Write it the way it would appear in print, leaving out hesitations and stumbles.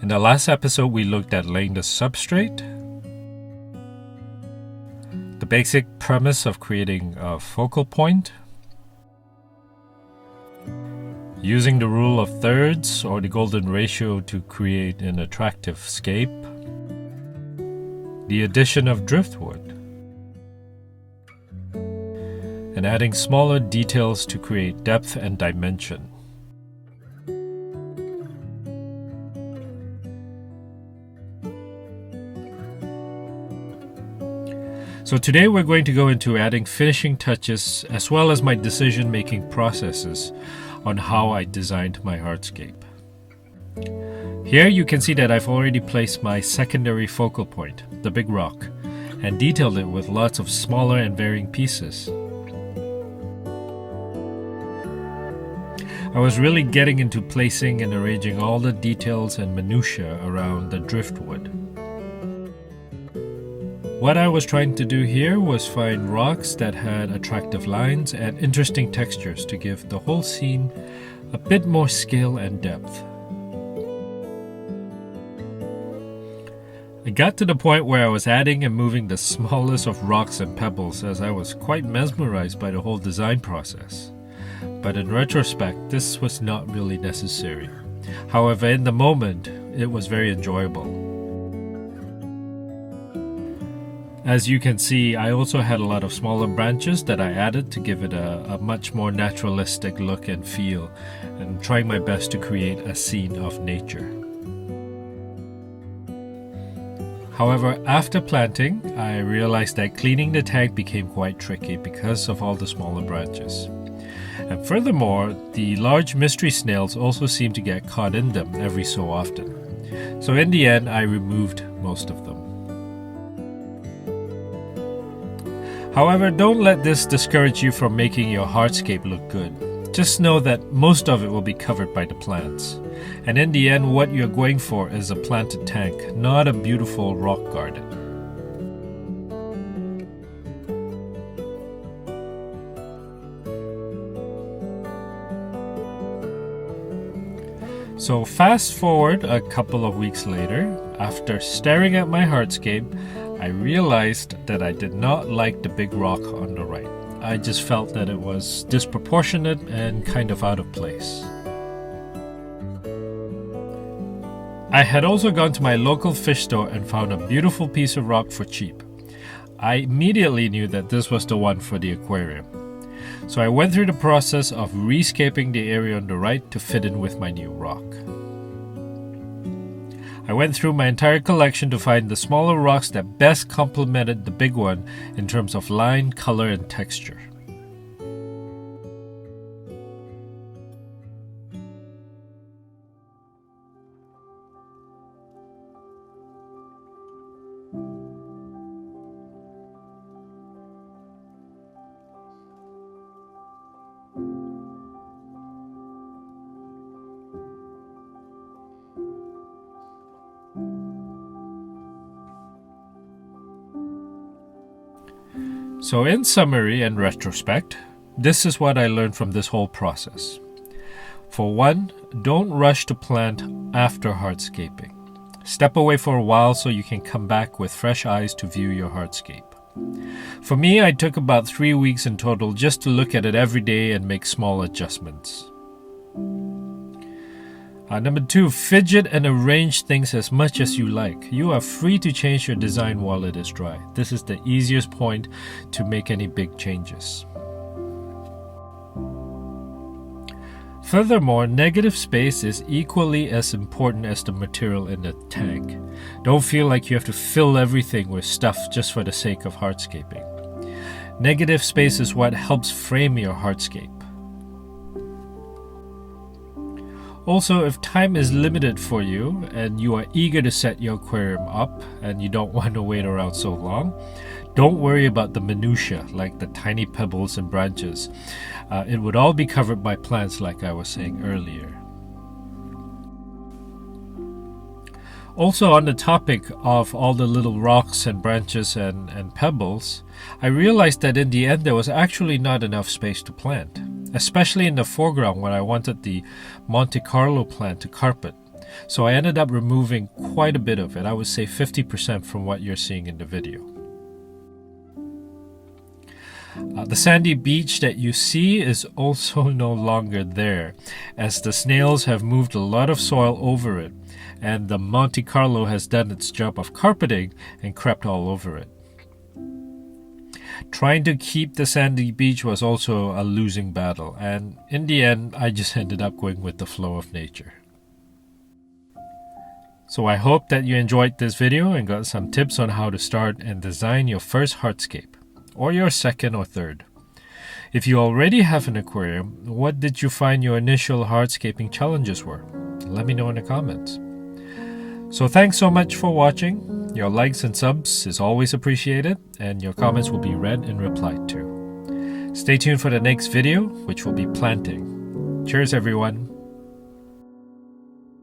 In the last episode, we looked at laying the substrate, the basic premise of creating a focal point, using the rule of thirds or the golden ratio to create an attractive scape, the addition of driftwood, and adding smaller details to create depth and dimension. So today we're going to go into adding finishing touches as well as my decision-making processes on how I designed my hardscape. Here you can see that I've already placed my secondary focal point, the big rock, and detailed it with lots of smaller and varying pieces. I was really getting into placing and arranging all the details and minutiae around the driftwood. What I was trying to do here was find rocks that had attractive lines and interesting textures to give the whole scene a bit more scale and depth. I got to the point where I was adding and moving the smallest of rocks and pebbles as I was quite mesmerized by the whole design process. But in retrospect, this was not really necessary. However, in the moment, it was very enjoyable. As you can see, I also had a lot of smaller branches that I added to give it a much more naturalistic look and feel, and trying my best to create a scene of nature. However, after planting, I realized that cleaning the tank became quite tricky because of all the smaller branches. And furthermore, the large mystery snails also seem to get caught in them every so often. So in the end, I removed most of them. However, don't let this discourage you from making your hardscape look good. Just know that most of it will be covered by the plants. And in the end, what you're going for is a planted tank, not a beautiful rock garden. So fast forward a couple of weeks later, after staring at my hardscape, I realized that I did not like the big rock on the right. I just felt that it was disproportionate and kind of out of place. I had also gone to my local fish store and found a beautiful piece of rock for cheap. I immediately knew that this was the one for the aquarium. So I went through the process of rescaping the area on the right to fit in with my new rock. I went through my entire collection to find the smaller rocks that best complemented the big one in terms of line, color, and texture. So in summary and retrospect, this is what I learned from this whole process. For one, don't rush to plant after hardscaping. Step away for a while so you can come back with fresh eyes to view your hardscape. For me, I took about 3 weeks in total just to look at it every day and make small adjustments. Number 2, fidget and arrange things as much as you like. You are free to change your design while it is dry. This is the easiest point to make any big changes. Furthermore, negative space is equally as important as the material in the tank. Don't feel like you have to fill everything with stuff just for the sake of hardscaping. Negative space is what helps frame your hardscape. Also, if time is limited for you and you are eager to set your aquarium up and you don't want to wait around so long, don't worry about the minutiae like the tiny pebbles and branches. It would all be covered by plants like I was saying earlier. Also, on the topic of all the little rocks and branches and pebbles, I realized that in the end there was actually not enough space to plant, especially in the foreground when I wanted the Monte Carlo plant to carpet. So I ended up removing quite a bit of it. I would say 50% from what you're seeing in the video. The sandy beach that you see is also no longer there, as the snails have moved a lot of soil over it, and the Monte Carlo has done its job of carpeting and crept all over it. Trying to keep the sandy beach was also a losing battle, and in the end, I just ended up going with the flow of nature. So I hope that you enjoyed this video and got some tips on how to start and design your first hardscape, or your second or third. If you already have an aquarium, what did you find your initial hardscaping challenges were? Let me know in the comments. So thanks so much for watching. Your likes and subs is always appreciated, and your comments will be read and replied to. Stay tuned for the next video, which will be planting. Cheers everyone.